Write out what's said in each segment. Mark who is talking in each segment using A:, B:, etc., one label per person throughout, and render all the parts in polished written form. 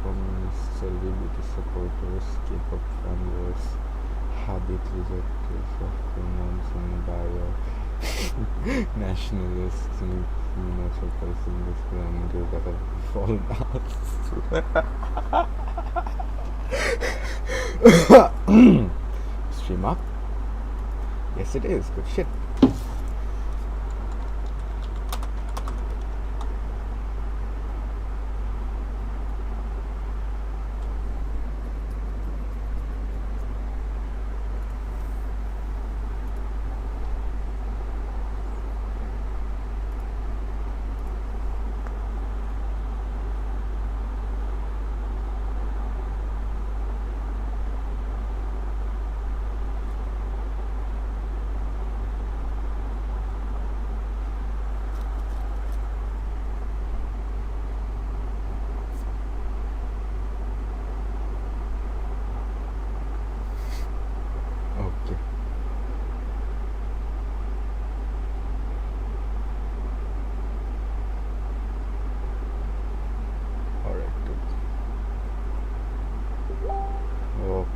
A: Communists, LGBT supporters, K-pop fanboys, habit rejectors of pronouns in bio, nationalists, suppressing this parameter that have fallen out. Stream up? Yes, it is. Good shit. Okay. Alright, good. Okay.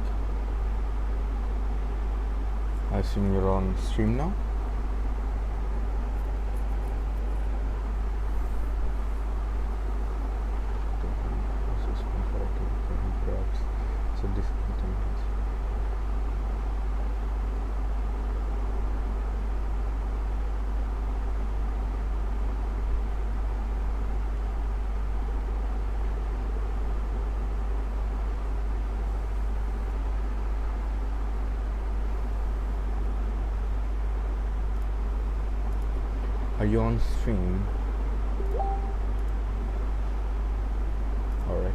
A: I assume you're on stream now? So discontent. Are you on stream? Alright.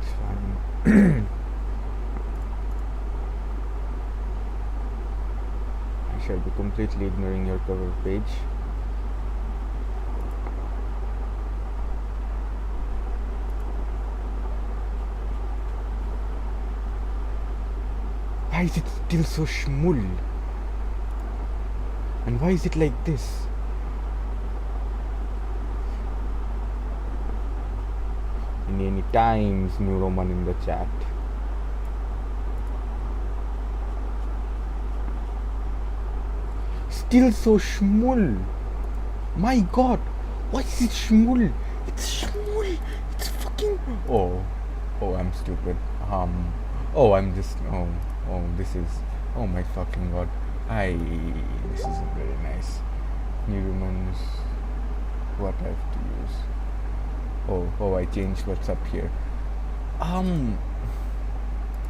A: It's fine. I shall be completely ignoring your cover page. Why is it still so schmull? And why is it like this? Any times, New Roman in the chat. Still so schmull. My god, why is it schmull? It's schmull. It's fucking. Oh, I'm stupid. I'm just. This is. Oh my fucking god. This isn't very nice. New Roman is what I have to use. I changed what's up here.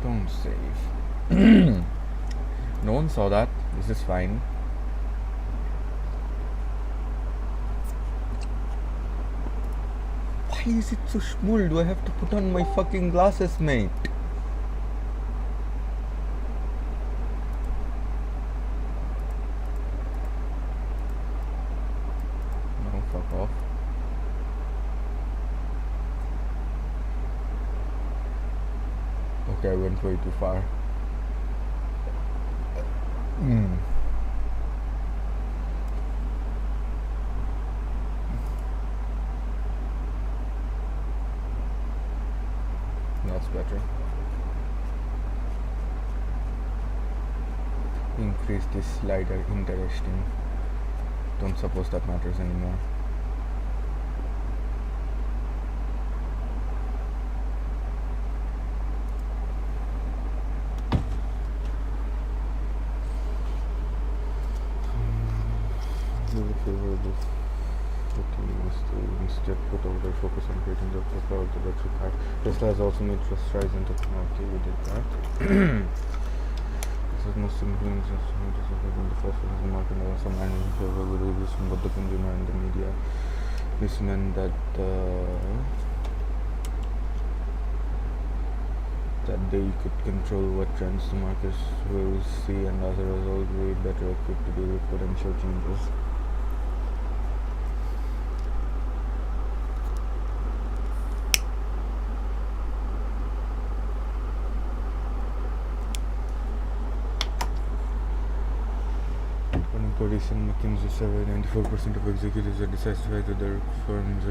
A: Don't save. No one saw that. This is fine. Why is it so small? Do I have to put on my fucking glasses, mate? No, fuck off. Okay, I went way too far. That's better. Increase this slider. Interesting. Don't suppose that matters anymore. Favorable. Instead put all their focus on creating jobs for all the electric car. Tesla has also made first rise in technology. We did that. This is most significant in the first one is the market and some annual favorable reviews from both the consumer and the media. This meant that they could control what trends the markets will see, and as a result, be better equipped to deal with potential changes. a recent McKinsey survey, 94% of executives are dissatisfied with their firm's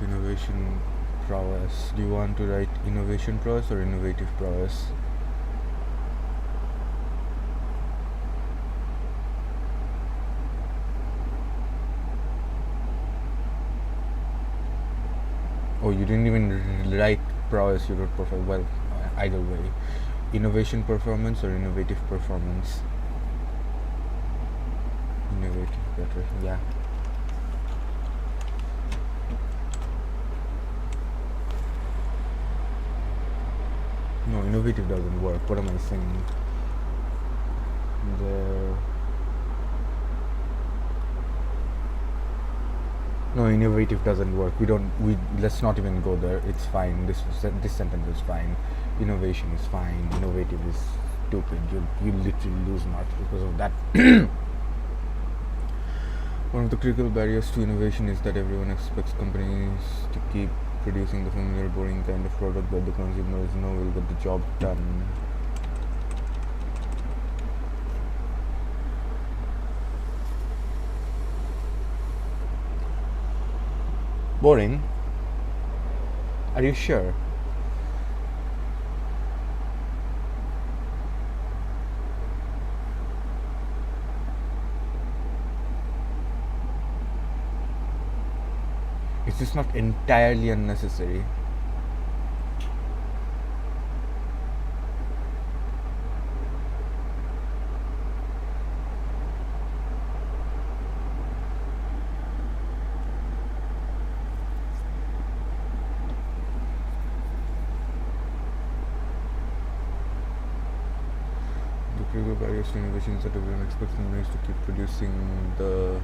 A: innovation prowess. Do you want to write innovation prowess or innovative prowess? Oh, you didn't even write prowess, you wrote profile. Well, either way. Innovation performance or innovative performance? Innovative, better, yeah. No, innovative doesn't work. What am I saying? There. No, innovative doesn't work. Let's not even go there. It's fine. This sentence is fine. Innovation is fine. Innovative is stupid. You literally lose marks because of that. One of the critical barriers to innovation is that everyone expects companies to keep producing the familiar, boring kind of product that the consumers know will get the job done. Boring? Are you sure? It's just not entirely unnecessary. The critical barriers to innovation is that everyone expects companies to keep producing the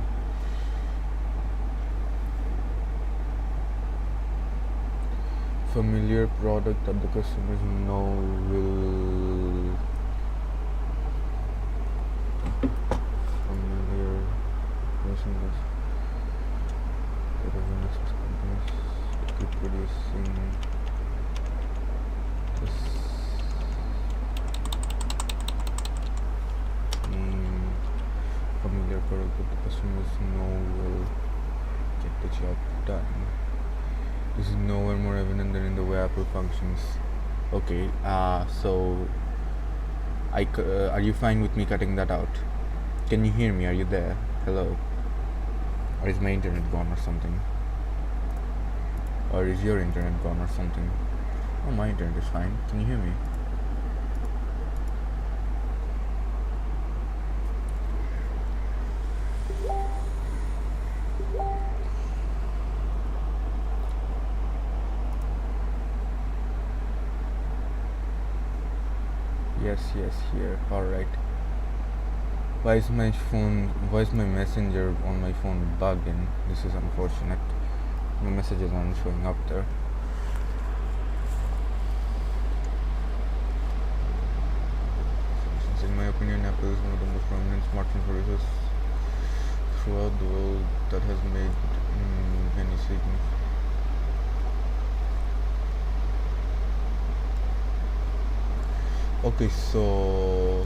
A: familiar product that the customers know will familiar person that everyone expects companies to keep producing this familiar product that the customers know will get the job done. This is nowhere more evident than in the way Apple functions. Okay, so are you fine with me cutting that out? Can you hear me? Are you there? Hello? Or is my internet gone or something? Or is your internet gone or something? Oh, my internet is fine. Can you hear me? Yes, here. Alright. Why is my messenger on my phone bugging? This is unfortunate. My messages aren't showing up there. Since in my opinion, Apple is one of the most prominent smartphone producers throughout the world that has made many significant. Okay, so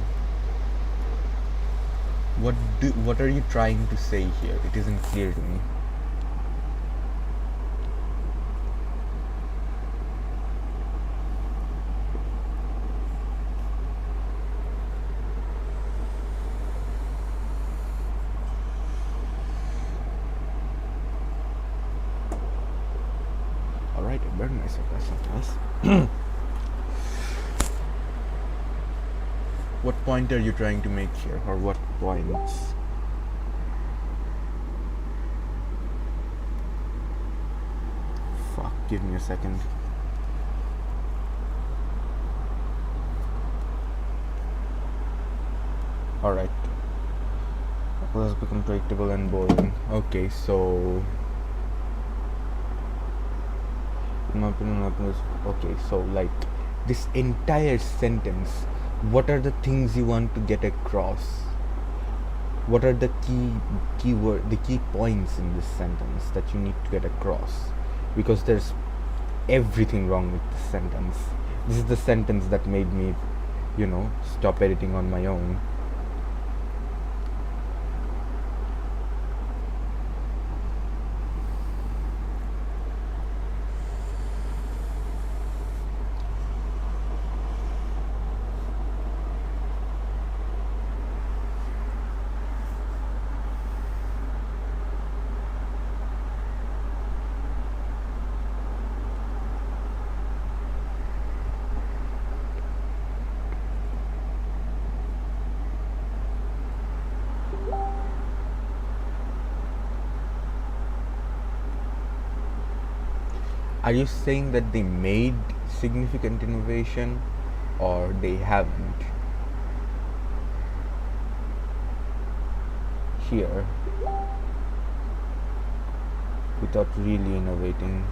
A: what are you trying to say here? It isn't clear to me. Alright, I burned myself. That's not nice. What point are you trying to make here, or what points? Fuck, give me a second. Alright. Apple has become predictable and boring. Okay, so in my opinion, Apple is okay, so like this entire sentence, what are the things you want to get across? What are the key points in this sentence that you need to get across? Because there's everything wrong with this sentence. This is the sentence that made me, stop editing on my own. Are you saying that they made significant innovation or they haven't? Here, without really innovating.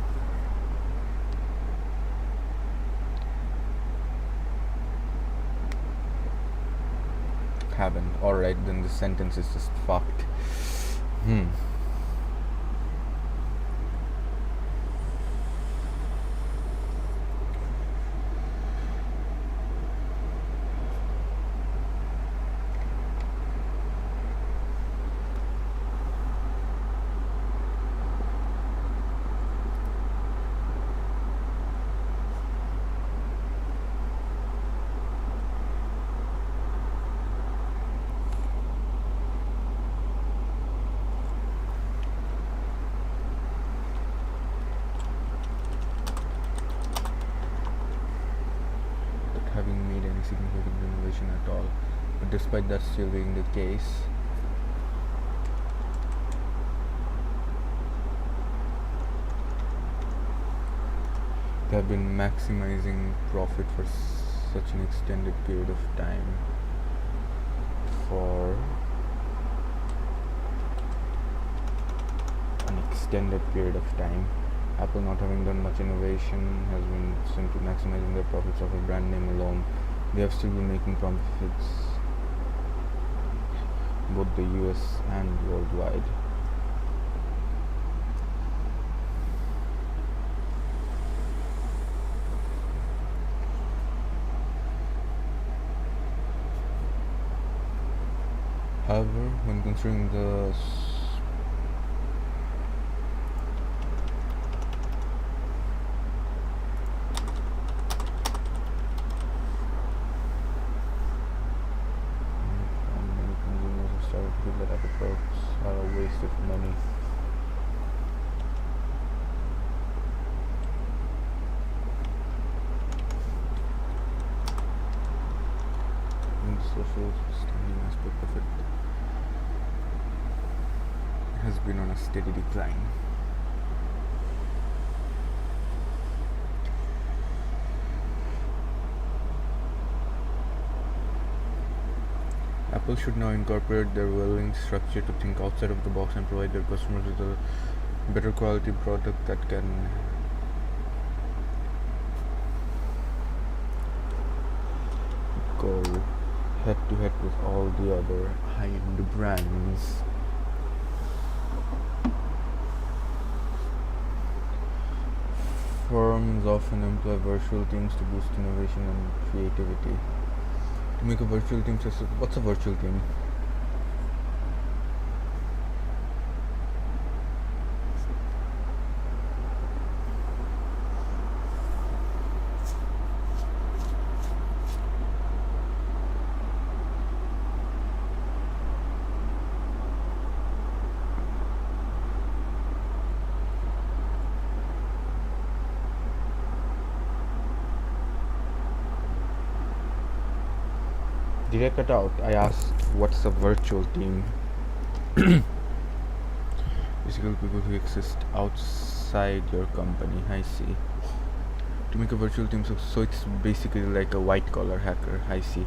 A: Haven't. Alright, then the sentence is just fucked. Having made any significant innovation at all, but despite that still being the case, they have been maximizing profit for such an extended period of time. For an extended period of time, Apple, not having done much innovation, has been simply maximizing their profits of a brand name alone. They have still been making profits both the US and worldwide. However, when considering the that Apple products are a waste of money. And the social standing aspect of it has been on a steady decline. Apple should now incorporate their well-linked structure to think outside of the box and provide their customers with a better quality product that can go head to head with all the other high-end brands. Firms often employ virtual teams to boost innovation and creativity. To make a virtual team successful, what's a virtual team? Did I cut out? I asked, what's a virtual team? Basically, people who exist outside your company. I see. To make a virtual team, so it's basically like a white collar hacker. I see.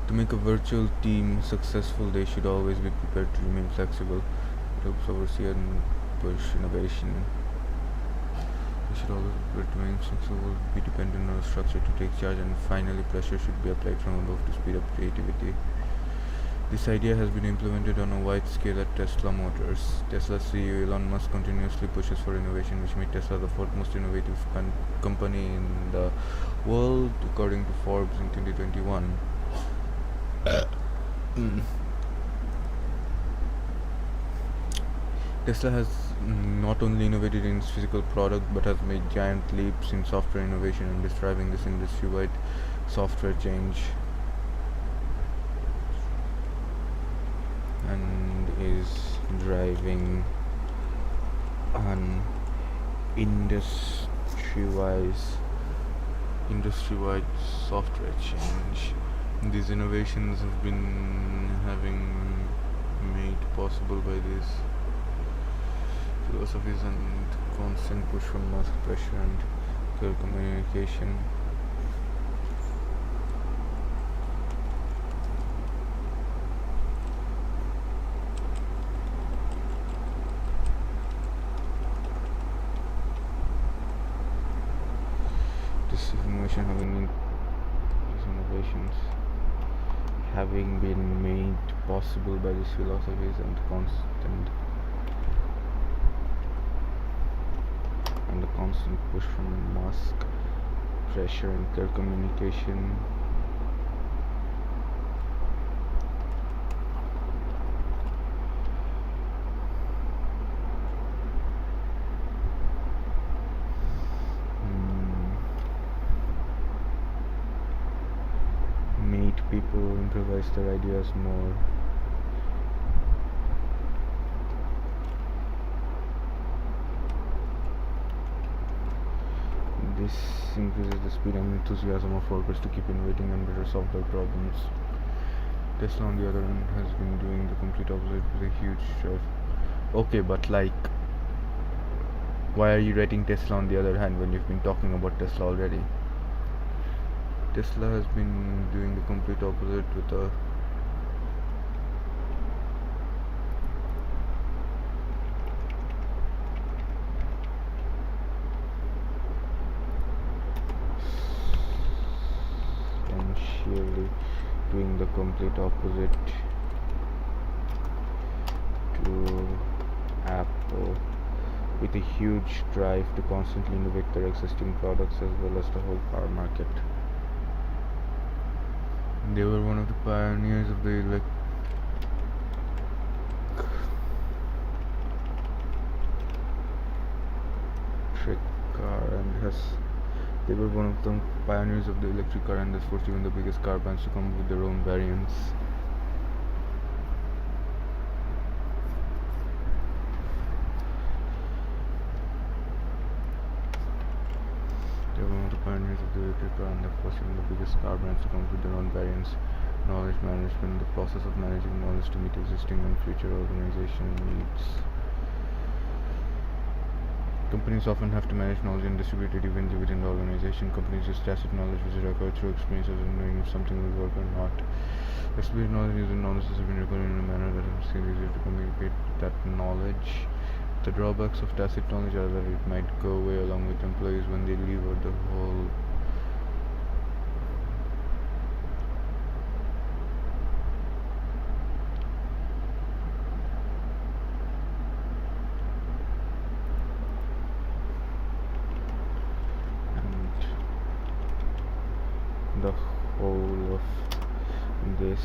A: To make a virtual team successful, they should always be prepared to remain flexible. It helps oversee and push innovation. They should always remain flexible, be dependent on a structure to take charge, and finally pressure should be applied from above to speed up creativity. This idea has been implemented on a wide scale at Tesla Motors. Tesla CEO Elon Musk continuously pushes for innovation, which made Tesla the fourth most innovative company in the world, according to Forbes in 2021. Tesla has not only innovated in its physical product but has made giant leaps in software innovation and is driving this industry-wide software change and is driving an industry-wide software change. These innovations have been made possible by these philosophies and constant push from mass pressure and telecommunication. This information these innovations having been made possible by these philosophies and the constant push from Musk, pressure and telecommunication. Made people improvise their ideas more. This increases the speed and enthusiasm of workers to keep innovating and better solve their problems. Tesla, on the other hand, has been doing the complete opposite with a huge drive. Okay, but like, why are you rating Tesla on the other hand when you've been talking about Tesla already? Tesla has been doing the complete opposite with a essentially doing the complete opposite to Apple, with a huge drive to constantly innovate their existing products as well as the whole car market. They were one of the pioneers of the electric car they were one of the pioneers of the electric car and has forced even the biggest car brands to come up with their own variants. They were one of the pioneers of the electric car and have forced even the biggest car brands to come up with their own variants. Knowledge management, the process of managing knowledge to meet existing and future organization needs. Companies often have to manage knowledge and distribute it evenly within the organization. Companies use tacit knowledge, which is acquired through experiences of knowing if something will work or not. Explicit knowledge using knowledge has been recorded in a manner that is easier to communicate that knowledge. The drawbacks of tacit knowledge are that it might go away along with employees when they leave, or the whole the whole of this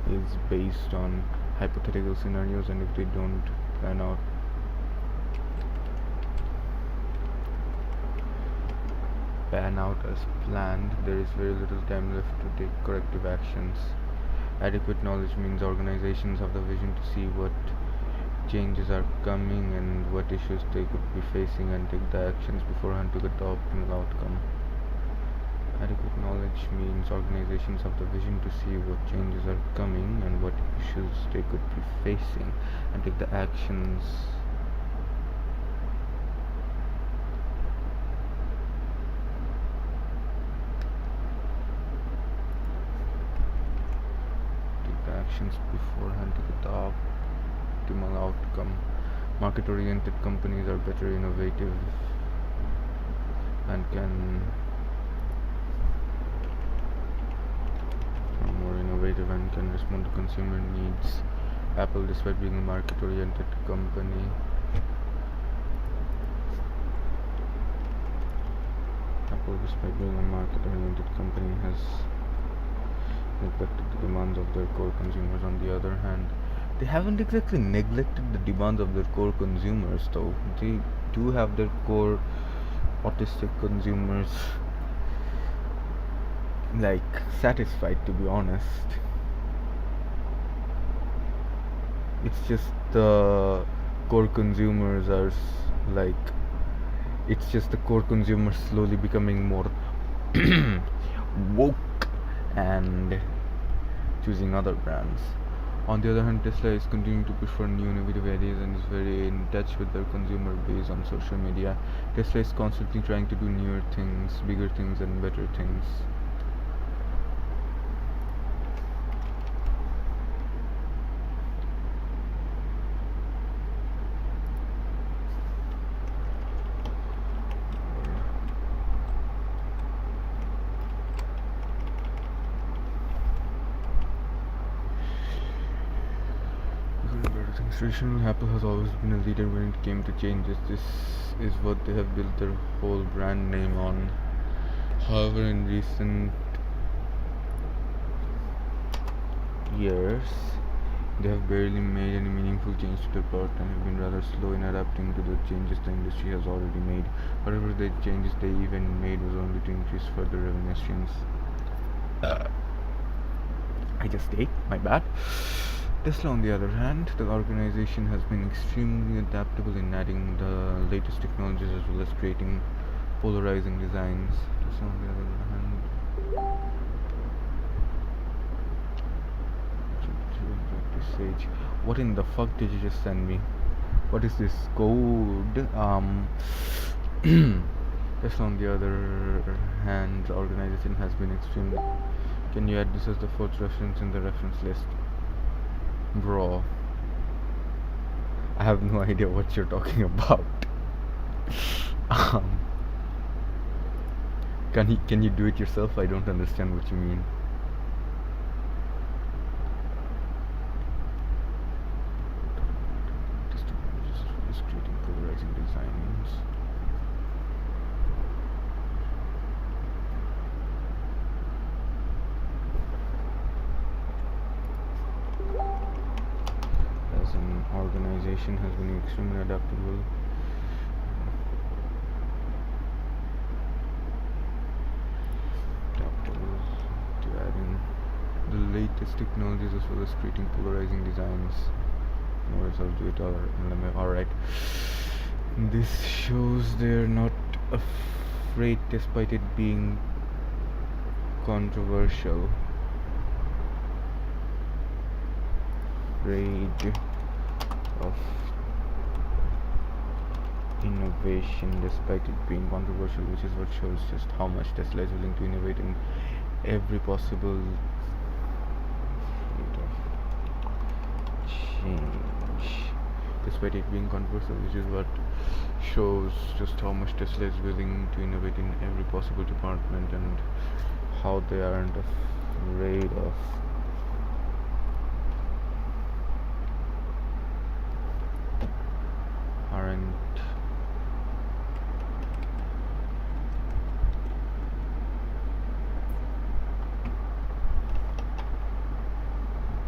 A: is based on hypothetical scenarios, and if they don't pan out as planned, there is very little time left to take corrective actions. Adequate knowledge means organizations have the vision to see what changes are coming and what issues they could be facing and take the actions beforehand to get the optimal outcome. Adequate knowledge means organizations have the vision to see what changes are coming and what issues they could be facing and take the actions beforehand to get the optimal outcome. Market-oriented companies are better innovative and can respond to consumer needs. Apple, despite being a market-oriented company, has neglected the demands of their core consumers. On the other hand, they haven't exactly neglected the demands of their core consumers, though. They do have their core autistic consumers satisfied, to be honest. It's just the core consumers are it's just the core consumers slowly becoming more woke and choosing other brands. On the other hand, Tesla is continuing to push for new innovative ideas and is very in touch with their consumer base on social media. Tesla is constantly trying to do newer things, bigger things, and better things. Traditional Apple has always been a leader when it came to changes. This is what they have built their whole brand name on. However, in recent years, they have barely made any meaningful change to their product and have been rather slow in adapting to the changes the industry has already made. Whatever the changes they even made was only to increase further revenue streams. I just ate, my bad. Tesla, on the other hand, the organization has been extremely adaptable in adding the latest technologies as well as creating polarizing designs. Tesla, on the other hand, Sage. What in the fuck did you just send me? What is this code? Tesla, on the other hand, the organization has been extremely. Can you add this as the fourth reference in the reference list? Bro, I have no idea what you're talking about. um, can you do it yourself? I don't understand what you mean. Just creating polarizing designs. As an organization has been extremely adaptable. To adding the latest technologies as well as creating polarizing designs. No worries, I'll do it alright. This shows they're not afraid despite it being controversial. Afraid of innovation despite it being controversial, which is what shows just how much Tesla is willing to innovate in every possible rate of change despite it being controversial, which is what shows just how much Tesla is willing to innovate in every possible department and how they aren't afraid of aren't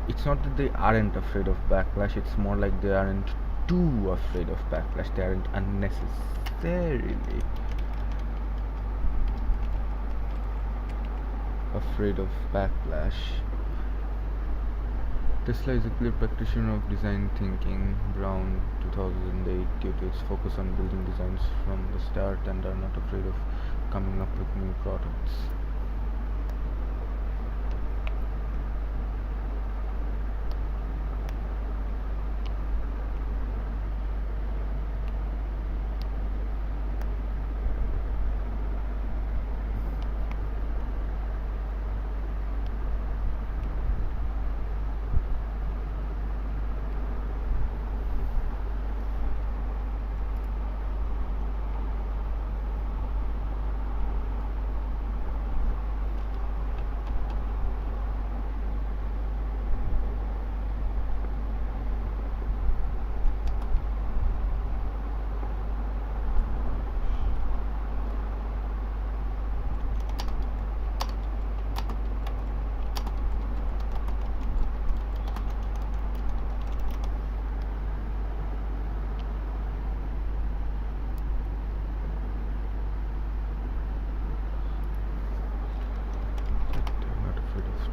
A: it's not that they aren't afraid of backlash, it's more like they aren't too afraid of backlash, they aren't unnecessarily afraid of backlash. Tesla is a clear practitioner of design thinking, Brown 2008, due to its focus on building designs from the start and are not afraid of coming up with new products.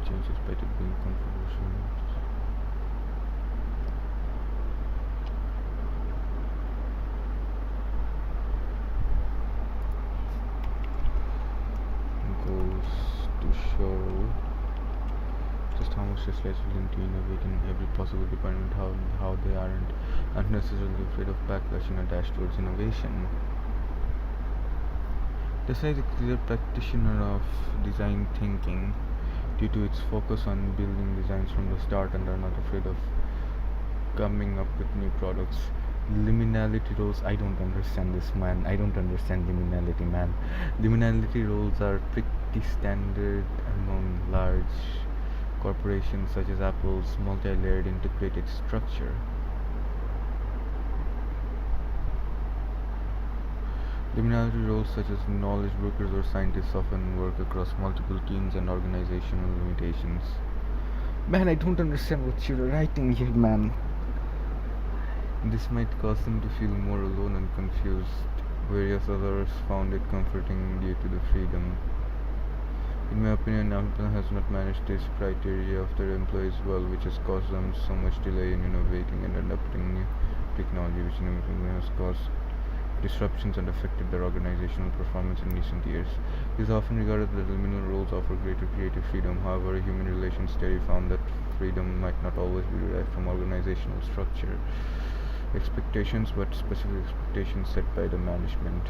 A: Despite it being controversial. Goes to show Just how much Tesla is willing to innovate in every possible department, how they aren't unnecessarily afraid of backlash in a dash towards innovation. Tesla is a clear practitioner of design thinking due to its focus on building designs from the start and are not afraid of coming up with new products. Liminality roles, I don't understand this, man. I don't understand liminality, man. Liminality roles are pretty standard among large corporations such as Apple's multi-layered integrated structure. Liminality roles such as knowledge workers or scientists often work across multiple teams and organizational limitations. Man, I don't understand what you're writing here, man. This might cause them to feel more alone and confused, whereas others found it comforting due to the freedom. In my opinion, Apple has not managed this criteria of their employees well, which has caused them so much delay in innovating and adapting new technology, which inevitably has caused disruptions and affected their organizational performance in recent years. It is often regarded that liminal roles offer greater creative freedom. However, a human relations study found that freedom might not always be derived from organizational structure expectations, but specific expectations set by the management.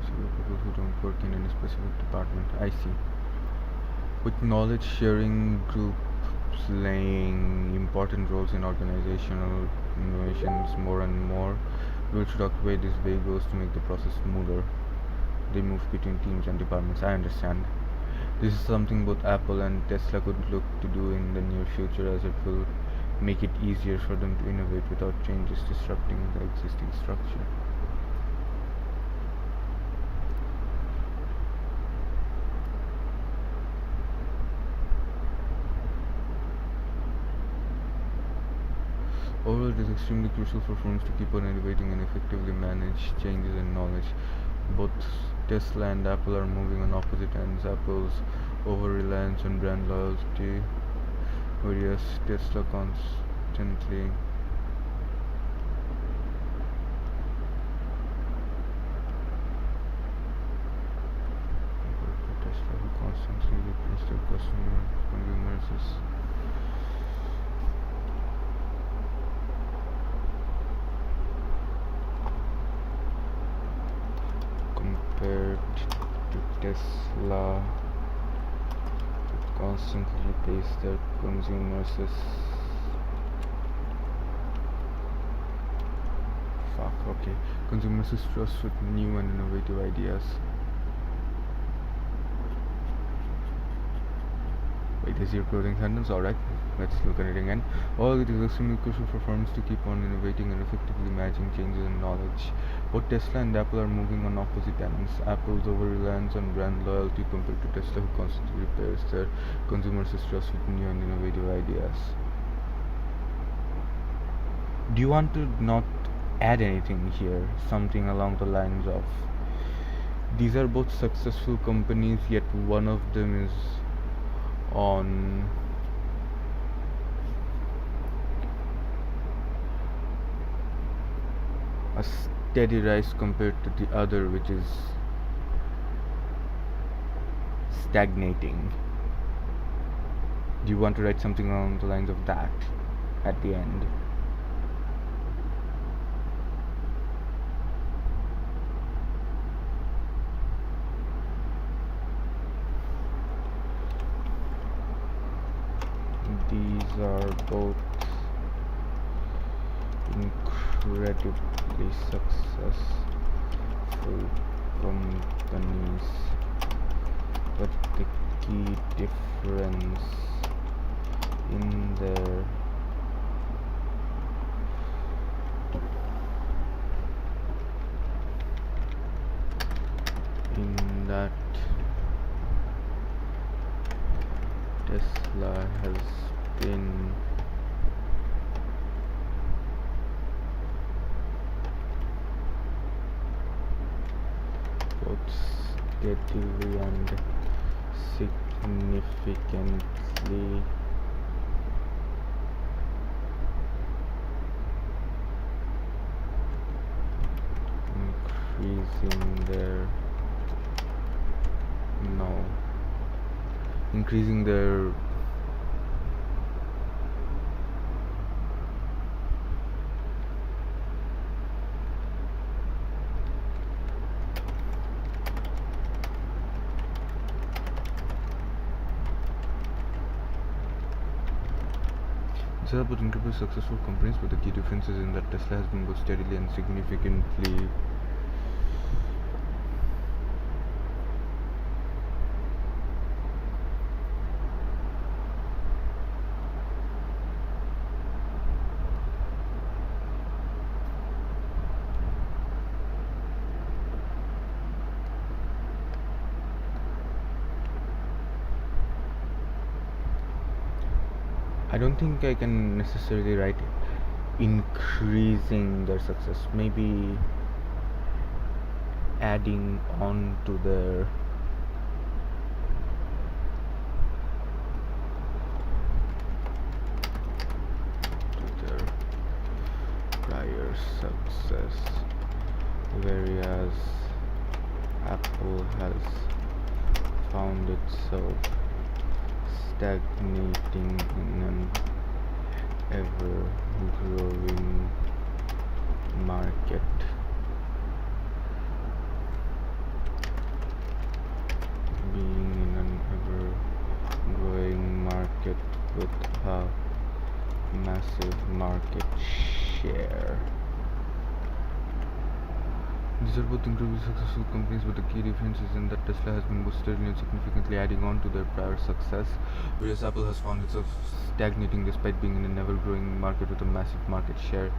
A: So people who don't work in any specific department. I see. With knowledge sharing groups playing important roles in organizational innovations more and more, we should occupy these vehicles to make the process smoother. They move between teams and departments. I understand. This is something both Apple and Tesla could look to do in the near future, as it will make it easier for them to innovate without changes disrupting the existing structure. Overall, it is extremely crucial for firms to keep on innovating and effectively manage changes in knowledge. Both Tesla and Apple are moving on opposite ends. Apple's over reliance on brand loyalty, whereas Tesla constantly Tesla who constantly replace their consumers is compared to Tesla constantly replace their consumers is okay. Consumers is trust with new and innovative ideas. Wait, is your closing sentence? Alright, let's look at it again. All it is extremely crucial for firms to keep on innovating and effectively matching changes in knowledge. Both Tesla and Apple are moving on opposite ends. Apple's over reliance on brand loyalty compared to Tesla, who constantly repairs their consumers' trust with new and innovative ideas. Do you want to not add anything here? Something along the lines of, these are both successful companies, yet one of them is on a steady rise compared to the other, which is stagnating. Do you want to write something along the lines of that at the end? These are both incredibly successful companies, but the key difference in that Tesla has been both steadily and significantly increasing their no increasing their Tesla would incredibly successful companies, but the key difference is in that Tesla has been both steadily and significantly I don't think I can necessarily write increasing their success, maybe adding on to their prior success, whereas Apple has found itself stagnating in an ever-growing market. Being in an ever-growing market with a massive market share. These are both incredibly successful companies, but the key difference is in that Tesla has been both steadily and significantly adding on to their prior success, whereas Apple has found itself stagnating despite being in an ever-growing market with a massive market share.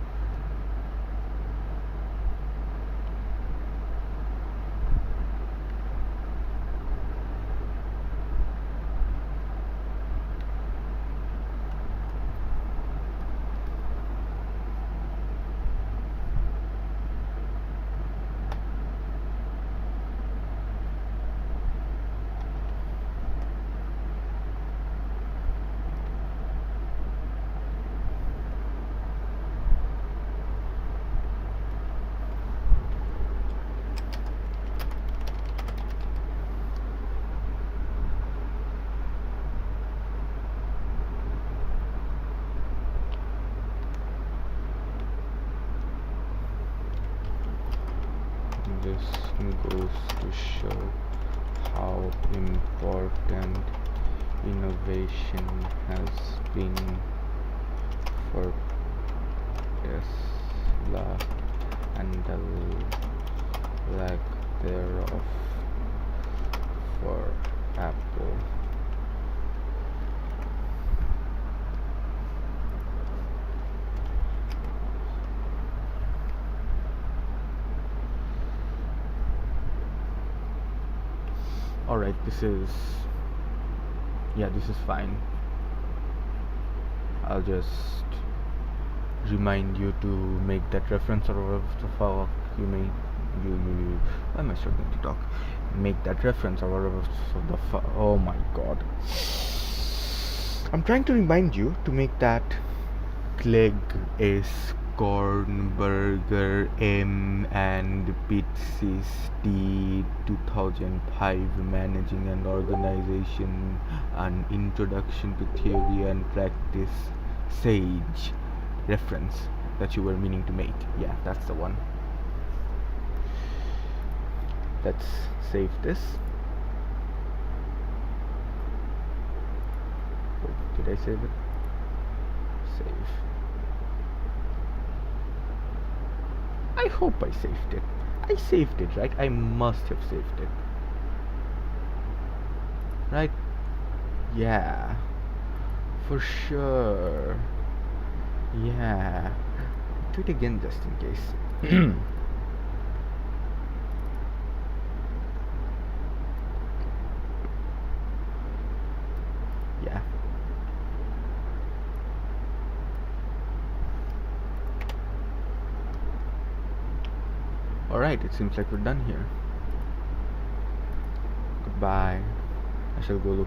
A: This goes to show how important innovation has been for Tesla and the lack thereof for Apple. Alright, this is fine. I'll just remind you to make that reference, or whatever the fuck you may why am I struggling to talk? Make that reference, or whatever the fuck. Oh my god, I'm trying to remind you to make that Clegg S. Kornberger M. and Pitsis T. 2005 Managing an Organization, An Introduction to Theory and Practice SAGE reference that you were meaning to make. Yeah, that's the one. Let's save this. Wait, did I save it? Save. I hope I saved it. I saved it, right? I must have saved it. Right? Yeah. For sure. Yeah. Do it again just in case. Yeah. Alright, it seems like we're done here. Goodbye. I shall go look